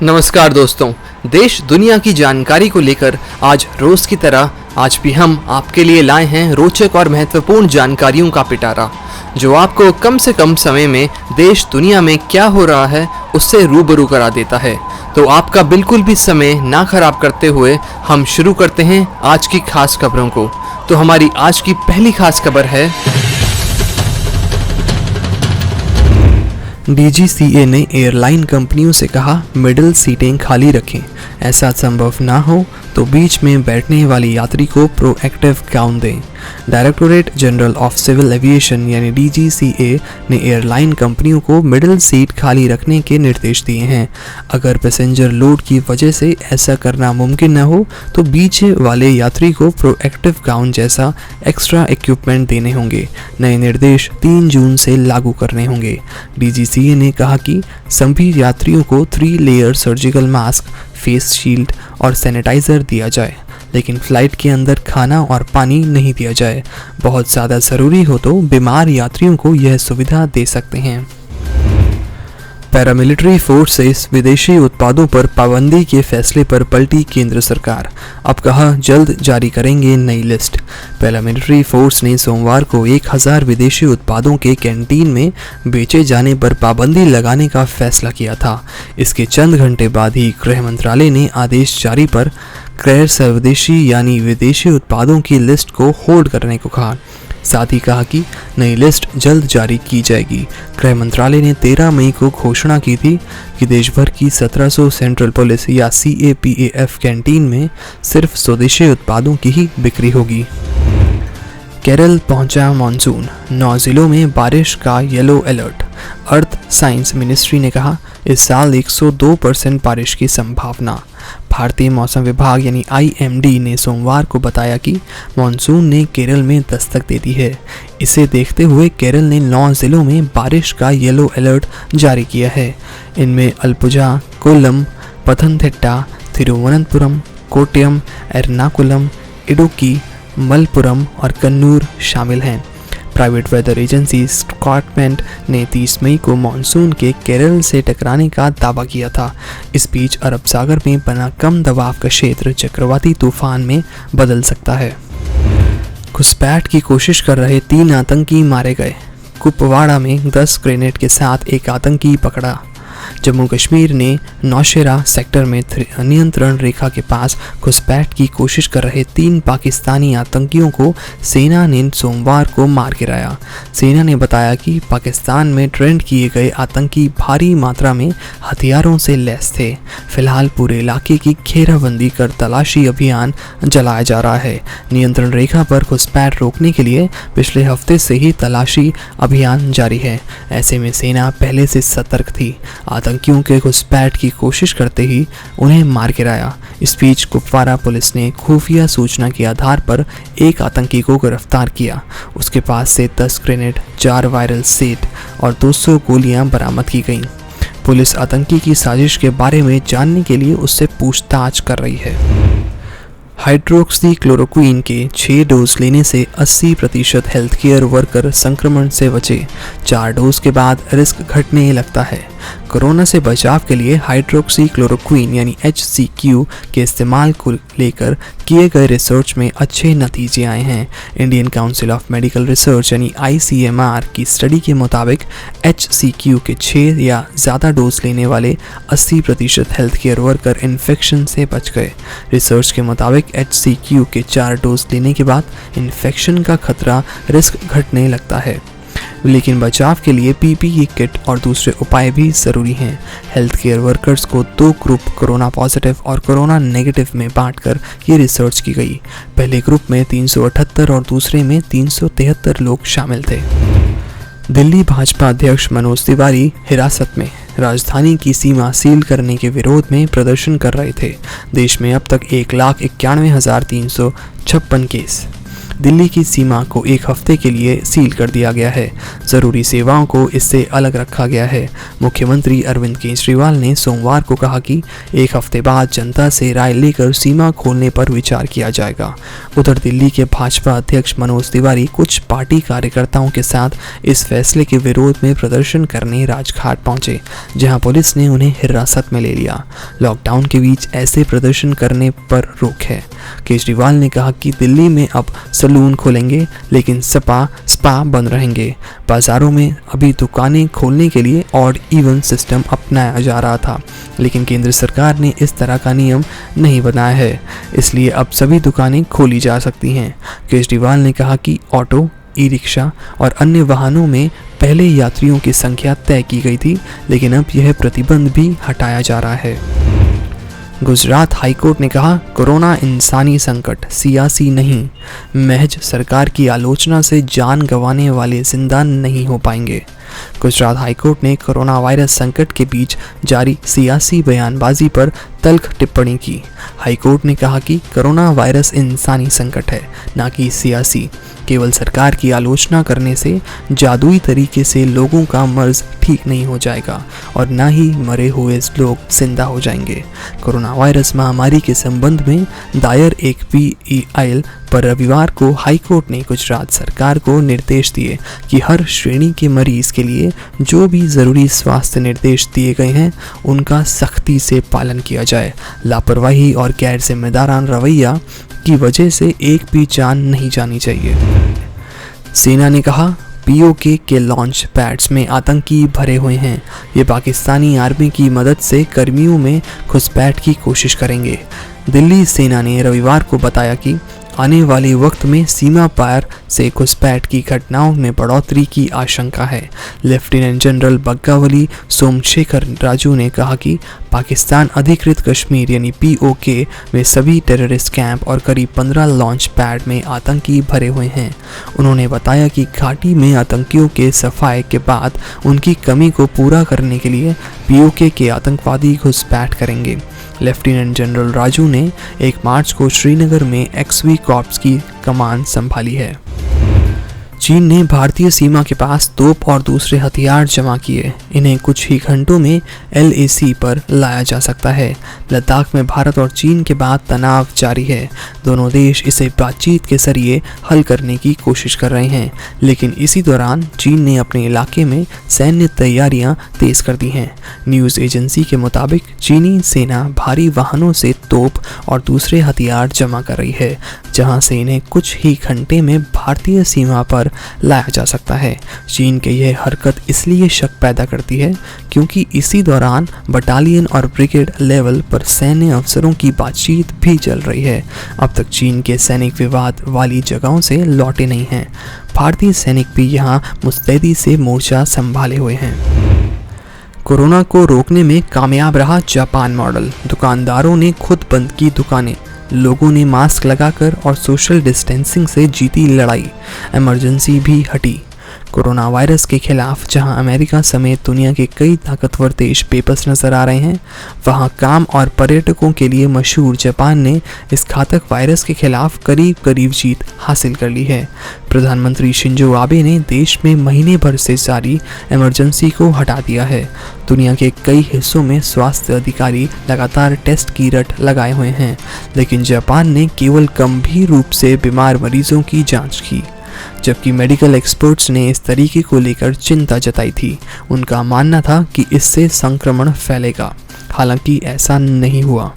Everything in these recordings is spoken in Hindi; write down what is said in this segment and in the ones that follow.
नमस्कार दोस्तों, देश दुनिया की जानकारी को लेकर आज रोज की तरह आज भी हम आपके लिए लाए हैं रोचक और महत्वपूर्ण जानकारियों का पिटारा, जो आपको कम से कम समय में देश दुनिया में क्या हो रहा है उससे रूबरू करा देता है। तो आपका बिल्कुल भी समय ना खराब करते हुए हम शुरू करते हैं आज की खास खबरों को। तो हमारी आज की पहली खास खबर है, DGCA ने एयरलाइन कंपनियों से कहा मिडिल सीटें खाली रखें, ऐसा संभव ना हो तो बीच में बैठने वाली यात्री को प्रोएक्टिव गाउन दें। Directorate general of civil aviation यानी DGCA ने एयरलाइन कंपनियों को मिडिल सीट खाली रखने के निर्देश दिए हैं। अगर पैसेंजर लोड की वजह से ऐसा करना मुमकिन न हो तो बीच वाले यात्री को प्रोएक्टिव गाउन जैसा एक्स्ट्रा इक्विपमेंट देने होंगे। नए निर्देश 3 जून से लागू करने होंगे। DGCA ने कहा कि सभी यात्रियों को 3 layer surgical mask, face shield और सैनिटाइजर दिया जाए, लेकिन फ्लाइट के अंदर खाना और पानी नहीं दिया जाए। बहुत ज़्यादा ज़रूरी हो तो बीमार यात्रियों को यह सुविधा दे सकते हैं। पैरामिलिट्री फोर्स से विदेशी उत्पादों पर पाबंदी के फैसले पर पलटी केंद्र सरकार, अब कहा जल्द जारी करेंगे नई लिस्ट। पैरामिलिट्री फोर्स ने सोमवार को 1000 विदेशी उत्पादों के कैंटीन में बेचे जाने पर पाबंदी लगाने का फैसला किया था। इसके चंद घंटे बाद ही गृह मंत्रालय ने आदेश जारी कर गैर स्वदेशी यानी विदेशी उत्पादों की लिस्ट को होल्ड करने को कहा। साथ ही कहा कि नई लिस्ट जल्द जारी की जाएगी। गृह मंत्रालय ने 13 मई को घोषणा की थी कि देश भर की 1700 सेंट्रल पुलिस या CAPAF कैंटीन में सिर्फ स्वदेशी उत्पादों की ही बिक्री होगी। केरल पहुंचा मानसून, 9 जिलों में बारिश का yellow alert. Earth science ministry ने कहा इस साल 102% बारिश की संभावना। भारतीय मौसम विभाग यानी IMD ने सोमवार को बताया कि मानसून ने केरल में दस्तक दे दी है। इसे देखते हुए केरल ने 9 जिलों में बारिश का येलो अलर्ट जारी किया है। इनमें अलपुझा, कोल्लम, पथनथिट्टा, तिरुवनंतपुरम, कोट्टयम, एर्नाकुलम, इडुक्की, मलप्पुरम और कन्नूर शामिल हैं। प्राइवेट वेदर एजेंसी स्कॉटमेंट ने 30 मई को मानसून के केरल से टकराने का दावा किया था। इस बीच अरब सागर में बना कम दबाव का क्षेत्र चक्रवाती तूफान में बदल सकता है। घुसपैठ की कोशिश कर रहे 3 आतंकी मारे गए। कुपवाड़ा में 10 ग्रेनेड के साथ एक आतंकी पकड़ा। जम्मू कश्मीर ने नौशेरा सेक्टर में नियंत्रण रेखा के पास घुसपैठ की कोशिश कर रहे 3 पाकिस्तानी आतंकियों को सेना ने सोमवार को मार गिराया। सेना ने बताया कि पाकिस्तान में ट्रेंड किए गए आतंकी भारी मात्रा में हथियारों से लैस थे। फिलहाल पूरे इलाके की घेराबंदी कर तलाशी अभियान चलाया जा रहा है। नियंत्रण रेखा पर घुसपैठ रोकने के लिए पिछले हफ्ते से ही तलाशी अभियान जारी है। ऐसे में सेना पहले से सतर्क थी। आतंकियों के घुसपैठ की कोशिश करते ही उन्हें मार गिराया। इस बीच कुपवाड़ा पुलिस ने खुफिया सूचना के आधार पर एक आतंकी को गिरफ्तार किया। उसके पास से 10 ग्रेनेड, 4 वायरल सेट और 200 गोलियां बरामद की गईं। पुलिस आतंकी की साजिश के बारे में जानने के लिए उससे पूछताछ कर रही है। हाइड्रोक्सीक्लोरोक्वीन के 6 डोज लेने से 80% हेल्थ केयर वर्कर संक्रमण से बचे। 4 डोज के बाद रिस्क घटने लगता है। कोरोना से बचाव के लिए हाइड्रोक्सीक्लोरोक्वीन यानी HCQ के इस्तेमाल को लेकर किए गए रिसर्च में अच्छे नतीजे आए हैं। Indian council of medical research यानी ICMR की स्टडी के मुताबिक HCQ के 6 या ज़्यादा डोज लेने वाले 80% हेल्थ केयर वर्कर इन्फेक्शन से बच गए। रिसर्च के मुताबिक HCQ के 4 डोज लेने के बाद इन्फेक्शन का खतरा रिस्क घटने लगता है, लेकिन बचाव के लिए PPE किट और दूसरे उपाय भी ज़रूरी हैं। हेल्थ केयर वर्कर्स को 2 ग्रुप कोरोना पॉजिटिव और कोरोना नेगेटिव में बांटकर ये रिसर्च की गई। पहले ग्रुप में 378 और दूसरे में 373 लोग शामिल थे। दिल्ली भाजपा अध्यक्ष मनोज तिवारी हिरासत में, राजधानी की सीमा सील करने के विरोध में प्रदर्शन कर रहे थे। देश में अब तक 1,91,300 56 केस। दिल्ली की सीमा को एक हफ्ते के लिए सील कर दिया गया है। ज़रूरी सेवाओं को इससे अलग रखा गया है। मुख्यमंत्री अरविंद केजरीवाल ने सोमवार को कहा कि एक हफ्ते बाद जनता से राय लेकर सीमा खोलने पर विचार किया जाएगा। उधर दिल्ली के भाजपा अध्यक्ष मनोज तिवारी कुछ पार्टी कार्यकर्ताओं के साथ इस फैसले के विरोध में प्रदर्शन करने राजघाट पहुंचे, जहां पुलिस ने उन्हें हिरासत में ले लिया। लॉकडाउन के बीच ऐसे प्रदर्शन करने पर रोक है। केजरीवाल ने कहा कि दिल्ली में अब सलून खोलेंगे, लेकिन स्पा बंद रहेंगे। बाजारों में अभी दुकानें खोलने के लिए ऑड इवन सिस्टम अपनाया जा रहा था, लेकिन केंद्र सरकार ने इस तरह का नियम नहीं बनाया है, इसलिए अब सभी दुकानें खोली जा सकती हैं। केजरीवाल ने कहा कि ऑटो, ई रिक्शा और अन्य वाहनों में पहले यात्रियों की संख्या तय की गई थी, लेकिन अब यह प्रतिबंध भी हटाया जा रहा है। गुजरात हाईकोर्ट ने कहा, कोरोना इंसानी संकट, सियासी नहीं। महज सरकार की आलोचना से जान गंवाने वाले जिंदा नहीं हो पाएंगे। गुजरात हाईकोर्ट ने कोरोना वायरस संकट के बीच जारी सियासी बयानबाजी पर तल्ख टिप्पणी की। हाईकोर्ट ने कहा कि कोरोना वायरस इंसानी संकट है, ना कि सियासी। केवल सरकार की आलोचना करने से जादुई तरीके से लोगों का मर्ज ठीक नहीं हो जाएगा और ना ही मरे हुए लोग जिंदा हो जाएंगे। कोरोना वायरस महामारी के संबंध में दायर एक PIL पर रविवार को हाईकोर्ट ने गुजरात सरकार को निर्देश दिए कि हर श्रेणी के मरीज के लिए जो भी ज़रूरी स्वास्थ्य निर्देश दिए गए हैं उनका सख्ती से पालन किया जाए। लापरवाही और गैर जिम्मेदारान रवैया की वजह से एक भी जान नहीं जानी चाहिए। सेना ने कहा, POK के लॉन्च पैड्स में आतंकी भरे हुए हैं। ये पाकिस्तानी आर्मी की मदद से कर्मियों में घुसपैठ की कोशिश करेंगे। दिल्ली सेना ने रविवार को बताया कि आने वाले वक्त में सीमा पार से घुसपैठ की घटनाओं में बढ़ोतरी की आशंका है। लेफ्टिनेंट जनरल बग्गावली सोमशेखर राजू ने कहा कि पाकिस्तान अधिकृत कश्मीर यानी POK में सभी टेररिस्ट कैंप और करीब 15 लॉन्च पैड में आतंकी भरे हुए हैं। उन्होंने बताया कि घाटी में आतंकियों के सफाए के बाद उनकी कमी को पूरा करने के लिए POK के आतंकवादी घुसपैठ करेंगे। लेफ्टिनेंट जनरल राजू ने 1 मार्च को श्रीनगर में XV कॉर्प्स की कमान संभाली है। चीन ने भारतीय सीमा के पास तोप और दूसरे हथियार जमा किए। इन्हें कुछ ही घंटों में LAC पर लाया जा सकता है। लद्दाख में भारत और चीन के बाद तनाव जारी है। दोनों देश इसे बातचीत के जरिए हल करने की कोशिश कर रहे हैं, लेकिन इसी दौरान चीन ने अपने इलाके में सैन्य तैयारियां तेज कर दी हैं। न्यूज़ एजेंसी के मुताबिक चीनी सेना भारी वाहनों से तोप और दूसरे हथियार जमा कर रही है, जहां से इन्हें कुछ ही घंटे में भारतीय सीमा पर लाया जा सकता है। चीन के यह हरकत इसलिए शक पैदा करती है क्योंकि इसी दौरान बटालियन और ब्रिगेड लेवल पर सैन्य अफसरों की बातचीत भी चल रही है। अब तक चीन के सैनिक विवाद वाली जगहों से लौटे नहीं हैं। भारतीय सैनिक भी यहां मुस्तैदी से मोर्चा संभाले हुए हैं। कोरोना को रोकने में कामयाब रहा जापान मॉडल। दुकानदारों ने खुद बंद की दुकानें, लोगों ने मास्क लगाकर और सोशल डिस्टेंसिंग से जीती लड़ाई। इमरजेंसी भी हटी। कोरोना वायरस के खिलाफ जहां अमेरिका समेत दुनिया के कई ताकतवर देश बेबस नजर आ रहे हैं, वहां काम और पर्यटकों के लिए मशहूर जापान ने इस घातक वायरस के खिलाफ करीब करीब जीत हासिल कर ली है। प्रधानमंत्री शिंजो आबे ने देश में महीने भर से जारी इमरजेंसी को हटा दिया है। दुनिया के कई हिस्सों में स्वास्थ्य अधिकारी लगातार टेस्ट की रट लगाए हुए हैं, लेकिन जापान ने केवल गंभीर रूप से बीमार मरीजों की जांच की, जबकि मेडिकल एक्सपर्ट्स ने इस तरीके को लेकर चिंता जताई थी। उनका मानना था कि इससे संक्रमण फैलेगा, हालांकि ऐसा नहीं हुआ।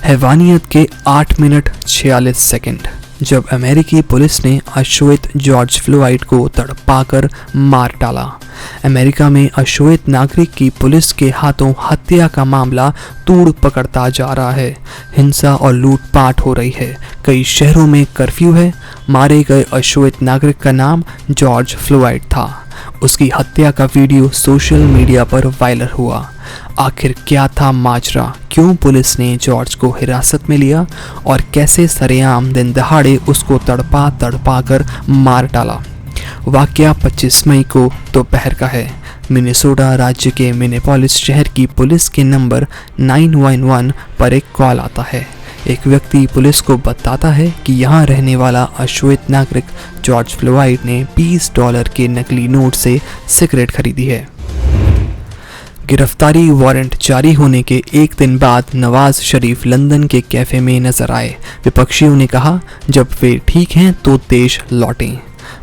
हैवानियत के 8 मिनट 46 सेकंड जब अमेरिकी पुलिस ने अश्वेत जॉर्ज फ्लॉयड को तड़पाकर मार डाला। अमेरिका में अश्वेत नागरिक की पुलिस के हाथों हत्या का मामला तूड़ पकड़ता जा रहा है। हिंसा और लूटपाट हो रही है। कई शहरों में कर्फ्यू है। मारे गए अश्वेत नागरिक का नाम जॉर्ज फ्लॉयड था। उसकी हत्या का वीडियो सोशल मीडिया पर वायरल हुआ। आखिर क्या था माजरा? क्यों पुलिस ने जॉर्ज को हिरासत में लिया और कैसे सरेआम दिन दहाड़े उसको तड़पा कर मार डाला? वाकया 25 मई को दोपहर का है। मिनेसोटा राज्य के मिनेपोलिस शहर की पुलिस के नंबर 911 पर एक कॉल आता है। एक व्यक्ति पुलिस को बताता है कि यहाँ रहने वाला अश्वेत नागरिक जॉर्ज फ्लोइड ने $20 के नकली नोट से सिगरेट खरीदी है। गिरफ्तारी वारंट जारी होने के एक दिन बाद नवाज शरीफ लंदन के कैफे में नजर आए। विपक्षियों ने कहा, जब वे ठीक हैं तो देश लौटें।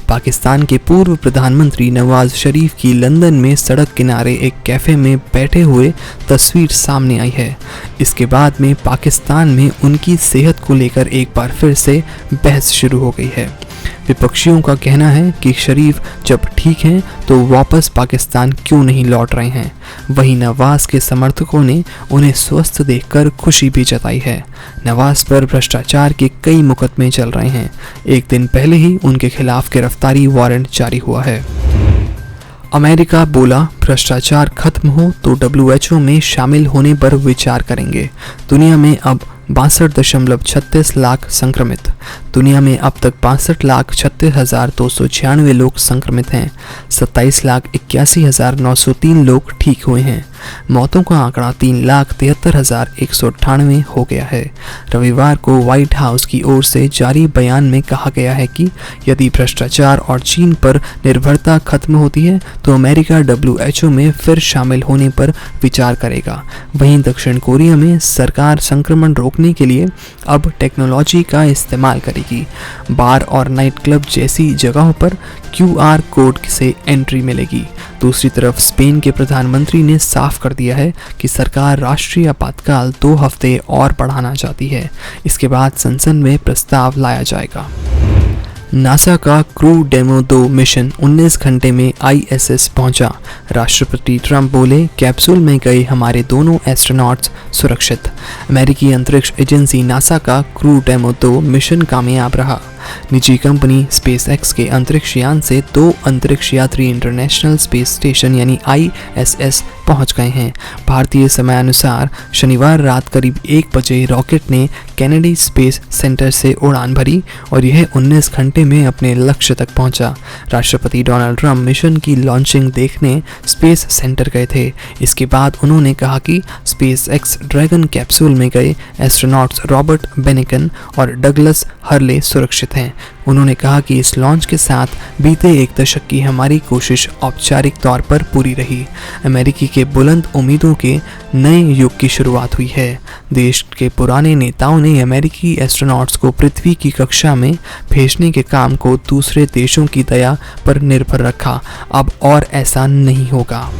पाकिस्तान के पूर्व प्रधानमंत्री नवाज शरीफ की लंदन में सड़क किनारे एक कैफे में बैठे हुए तस्वीर सामने आई है। इसके बाद में पाकिस्तान में उनकी सेहत को लेकर एक बार फिर से बहस शुरू हो गई है। विपक्षियों का कहना है कि शरीफ जब ठीक हैं तो वापस पाकिस्तान क्यों नहीं लौट रहे हैं। वहीं नवाज के समर्थकों ने उन्हें स्वस्थ देखकर खुशी भी जताई है। नवाज पर भ्रष्टाचार के कई मुकदमे चल रहे हैं। एक दिन पहले ही उनके खिलाफ गिरफ्तारी वारंट जारी हुआ है। अमेरिका बोला, भ्रष्टाचार खत्म हो तो WHO में शामिल होने पर विचार करेंगे। दुनिया में अब 62.36 लाख संक्रमित। दुनिया में अब तक 65,36,296 लोग संक्रमित हैं। 27,81,903 लोग ठीक हुए हैं। मौतों का आंकड़ा 3,73,198 हो गया है। रविवार को व्हाइट हाउस की ओर से जारी बयान में कहा गया है कि यदि भ्रष्टाचार और चीन पर निर्भरता खत्म होती है तो अमेरिका WHO में फिर शामिल होने पर विचार करेगा। वहीं दक्षिण कोरिया में सरकार संक्रमण रोकने के लिए अब टेक्नोलॉजी का इस्तेमाल करेगी। बार और नाइट क्लब जैसी जगहों पर QR कोड से एंट्री मिलेगी। दूसरी तरफ स्पेन के प्रधानमंत्री ने साफ कर दिया है कि सरकार राष्ट्रीय आपातकाल 2 हफ्ते और बढ़ाना चाहती है। इसके बाद संसद में प्रस्ताव लाया जाएगा। नासा का क्रू डेमो 2 मिशन 19 घंटे में ISS पहुंचा। राष्ट्रपति ट्रंप बोले, कैप्सूल में गए हमारे दोनों एस्ट्रोनॉट्स सुरक्षित। अमेरिकी अंतरिक्ष एजेंसी नासा का क्रू डेमो 2 मिशन कामयाब रहा। निजी कंपनी स्पेसएक्स के अंतरिक्ष यान से 2 अंतरिक्ष यात्री इंटरनेशनल स्पेस स्टेशन यानी ISS पहुंच गए हैं। भारतीय समयानुसार शनिवार रात करीब 1 बजे रॉकेट ने कैनेडी स्पेस सेंटर से उड़ान भरी और यह 19 घंटे में अपने लक्ष्य तक पहुंचा। राष्ट्रपति डोनाल्ड ट्रंप मिशन की लॉन्चिंग देखने स्पेस सेंटर गए थे। इसके बाद उन्होंने कहा कि स्पेसएक्स ड्रैगन कैप्सूल में गए एस्ट्रोनॉट्स रॉबर्ट बेनिकन और डगलस हर्ले सुरक्षित हैं। उन्होंने कहा कि इस लॉन्च के साथ बीते 1 दशक की हमारी कोशिश औपचारिक तौर पर पूरी रही। अमेरिकी के बुलंद उम्मीदों के नए युग की शुरुआत हुई है। देश के पुराने नेताओं ने अमेरिकी एस्ट्रोनॉट्स को पृथ्वी की कक्षा में भेजने के काम को दूसरे देशों की दया पर निर्भर रखा। अब और ऐसा नहीं होगा।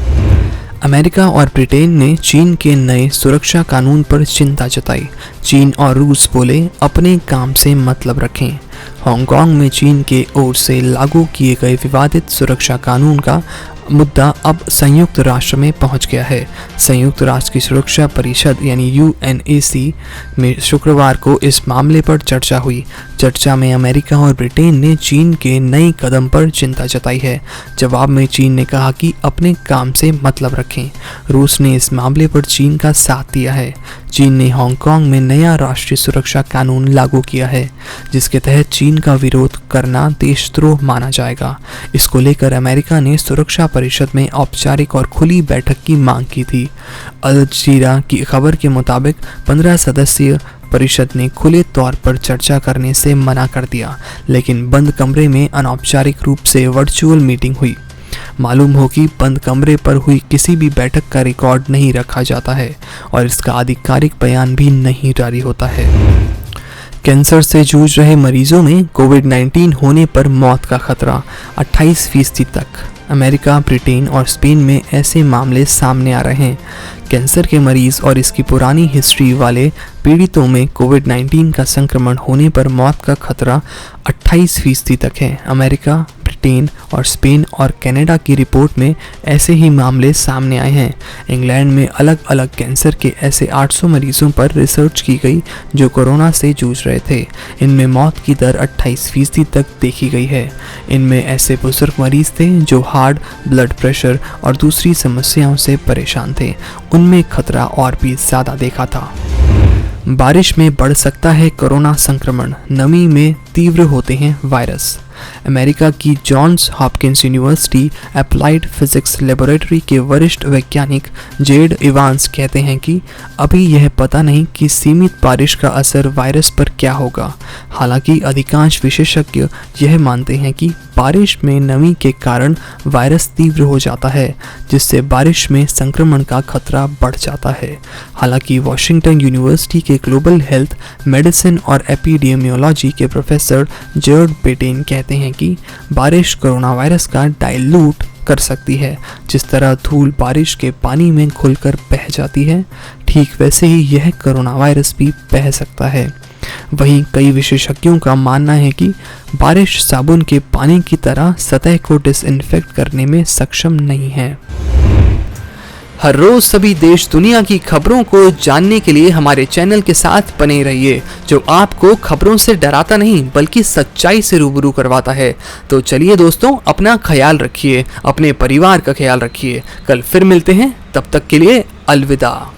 अमेरिका और ब्रिटेन ने चीन के नए सुरक्षा कानून पर चिंता जताई। चीन और रूस बोले, अपने काम से मतलब रखें। हांगकांग में चीन के ओर से लागू किए गए विवादित सुरक्षा कानून का मुद्दा अब संयुक्त राष्ट्र में पहुंच गया है। संयुक्त राष्ट्र की सुरक्षा परिषद यानी UNAC में शुक्रवार को इस मामले पर चर्चा हुई। चर्चा में अमेरिका और ब्रिटेन ने चीन के नए कदम पर चिंता जताई है। जवाब में चीन ने कहा कि अपने काम से मतलब रखें। रूस ने इस मामले पर चीन का साथ दिया है। चीन ने हांगकांग में नया राष्ट्रीय सुरक्षा कानून लागू किया है, जिसके तहत चीन का विरोध करना देशद्रोह माना जाएगा। इसको लेकर अमेरिका ने सुरक्षा परिषद में औपचारिक और खुली बैठक की मांग की थी। अल जजीरा की खबर के मुताबिक 15 सदस्यीय परिषद ने खुले तौर पर चर्चा करने से मना कर दिया, लेकिन बंद कमरे में अनौपचारिक रूप से वर्चुअल मीटिंग हुई। मालूम हो कि बंद कमरे पर हुई किसी भी बैठक का रिकॉर्ड नहीं रखा जाता है और इसका आधिकारिक बयान भी नहीं जारी होता है। कैंसर से जूझ रहे मरीजों में कोविड-19 होने पर मौत का खतरा 28% तक। अमेरिका, ब्रिटेन और स्पेन में ऐसे मामले सामने आ रहे हैं। कैंसर के मरीज और इसकी पुरानी हिस्ट्री वाले पीड़ितों में कोविड-19 का संक्रमण होने पर मौत का खतरा 28% तक है। अमेरिका, ब्रिटेन और स्पेन और कनाडा की रिपोर्ट में ऐसे ही मामले सामने आए हैं। इंग्लैंड में अलग अलग कैंसर के ऐसे 800 मरीजों पर रिसर्च की गई जो कोरोना से जूझ रहे थे। इनमें मौत की दर 28% तक देखी गई है। इनमें ऐसे बुजुर्ग मरीज थे जो हार्ट, ब्लड प्रेशर और दूसरी समस्याओं से परेशान थे। उनमें खतरा और भी ज़्यादा देखा था। बारिश में बढ़ सकता है कोरोना संक्रमण, नमी में तीव्र होते हैं वायरस। अमेरिका की Johns Hopkins University applied physics laboratory के वरिष्ठ वैज्ञानिक जेड इवांस कहते हैं कि अभी यह पता नहीं कि सीमित बारिश का असर वायरस पर क्या होगा। हालांकि अधिकांश विशेषज्ञ यह मानते हैं कि बारिश में नमी के कारण वायरस तीव्र हो जाता है, जिससे बारिश में संक्रमण का खतरा बढ़ जाता है। हालांकि वॉशिंगटन यूनिवर्सिटी के ग्लोबल हेल्थ, मेडिसिन और एपिडेमियोलॉजी के प्रोफेसर जॉर्ज बेटेन कहते हैं कि बारिश कोरोना वायरस का डाइल्यूट कर सकती है। जिस तरह धूल बारिश के पानी में घुलकर बह जाती है, ठीक वैसे ही यह कोरोना वायरस भी बह सकता है। वहीं कई विशेषज्ञों का मानना है कि बारिश साबुन के पानी की तरह सतह को डिसइंफेक्ट करने में सक्षम नहीं है। हर रोज सभी देश दुनिया की खबरों को जानने के लिए हमारे चैनल के साथ बने रहिए, जो आपको खबरों से डराता नहीं बल्कि सच्चाई से रूबरू करवाता है। तो चलिए दोस्तों, अपना ख्याल रखिए, अपने परिवार का ख्याल रखिए। कल फिर मिलते हैं, तब तक के लिए अलविदा।